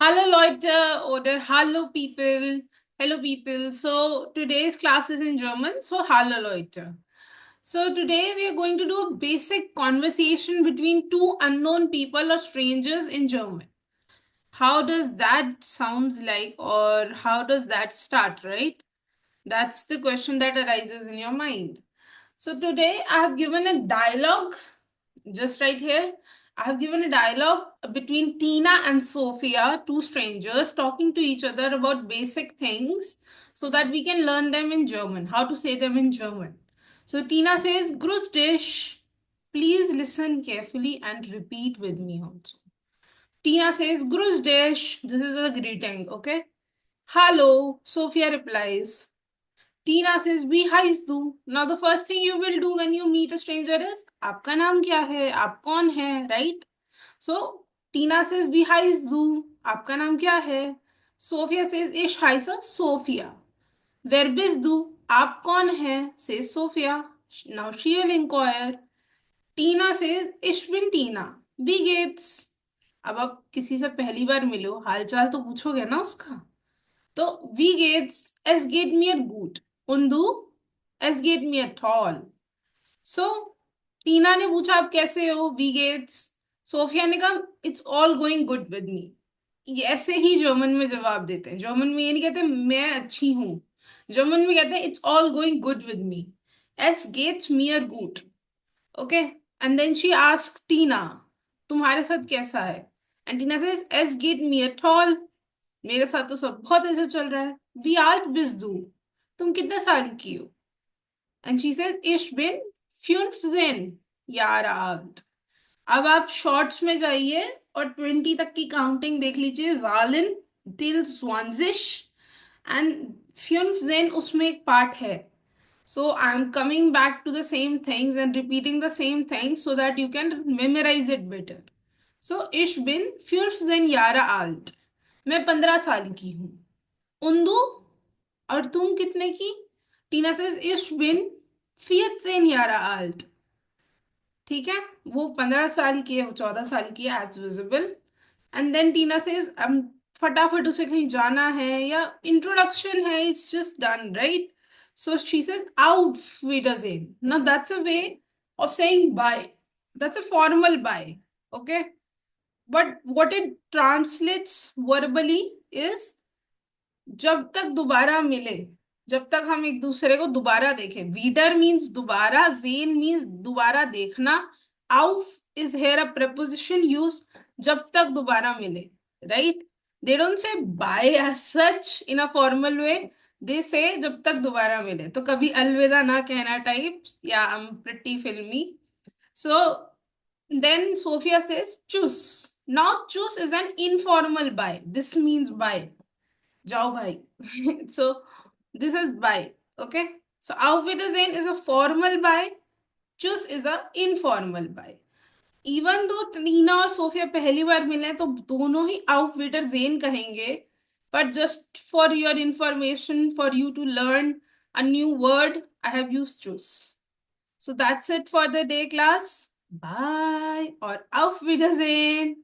Hallo Leute oder hallo people. Hello people. So today's class is in German. So hallo Leute. So today we are going to do a basic conversation between two unknown people or strangers in German. How does that sounds like or how does that start, right? That's the question that arises in your mind. So today I have given a dialogue just right here. I have given a dialogue between Tina and Sophia, two strangers talking to each other about basic things so that we can learn them in German, how to say them in German. So Tina says, Grüß dich. Please listen carefully and repeat with me also. Tina says, Grüß dich. This is a greeting, okay? Hello, Sophia replies. Tina says, Wie heißt du? Now the first thing you will do when you meet a stranger is, आपका नाम क्या है? आप कौन है? Right? So, Tina says, Wie heißt du? आपका नाम क्या है? Sophia says, Ich heiße Sophia. Wer bist du? आप कौन है? Says Sophia. Now she will inquire. Tina says, Ich bin Tina. Wie geht's? अब आप किसी से पहली बार मिलो हालचाल तो पूछोगे ना उसका. तो wie geht's? Es geht mir gut. Und du? Es geht mir toll. So, टीना ने पूछा आप कैसे हो वी गेट्स. सोफिया ने कहा it's all going good with मी. ये ऐसे ही जर्मन में जवाब देते हैं. जर्मन में ये नहीं कहते मैं अच्छी हूं. जर्मन में कहते हैं it's all going good with me. एस गेट्स मियर गुड. Okay. And then she ask Tina तुम्हारे साथ कैसा है. एंड टीना सेज एस गेट मियर टॉल. मेरे साथ तो सब बहुत अच्छा चल रहा है. वी आल्ट बिस दू. तुम कितने साल की हो. एंड शी सेज इश बिन 15 Jahre alt. अब आप शॉर्ट्स में जाइए और 20 तक की काउंटिंग देख लीजिए. जालिन टिल 20 एंड 15 उसमें एक पार्ट है. So I'm coming back to the same things and repeating the same things so that you can memorize it better. So ich bin 15 Jahre alt. मैं 15 साल की हूँ. उन्दु और तुम कितने की. टीना says ich bin 14 Jahre alt. ठीक है. वो 15 साल की है वो 14 साल की है age visible. And then Tina says फटाफट उसे कहीं जाना है या इंट्रोडक्शन है it's just done right. So she says auf Wiedersehen. Now that's a way of saying bye. That's a formal bye. Okay. But what it translates verbally is जब तक दोबारा मिले. जब तक हम एक दूसरे को दोबारा देखें. वीडर मीन्स दोबारा. जेन मीन्स दोबारा देखना. आउफ is here a preposition use जब तक दोबारा मिले. Right. They don't say bye as such in a formal way. They say जब तक दोबारा मिले. तो कभी अलविदा ना कहना टाइप या आई am pretty filmy. So then Sophia says choose. Now choose is an informal bye. This means bye. जाओ भाई. So this is bye. Okay. So auf Wiedersehen is a formal bye. Tschüss is a informal bye. Even though Tina और Sophia पहली बार मिले हैं तो दोनों ही auf Wiedersehen कहेंगे. But just for your information, for you to learn a new word, I have used choose. So that's it for the day, class. Bye or auf Wiedersehen.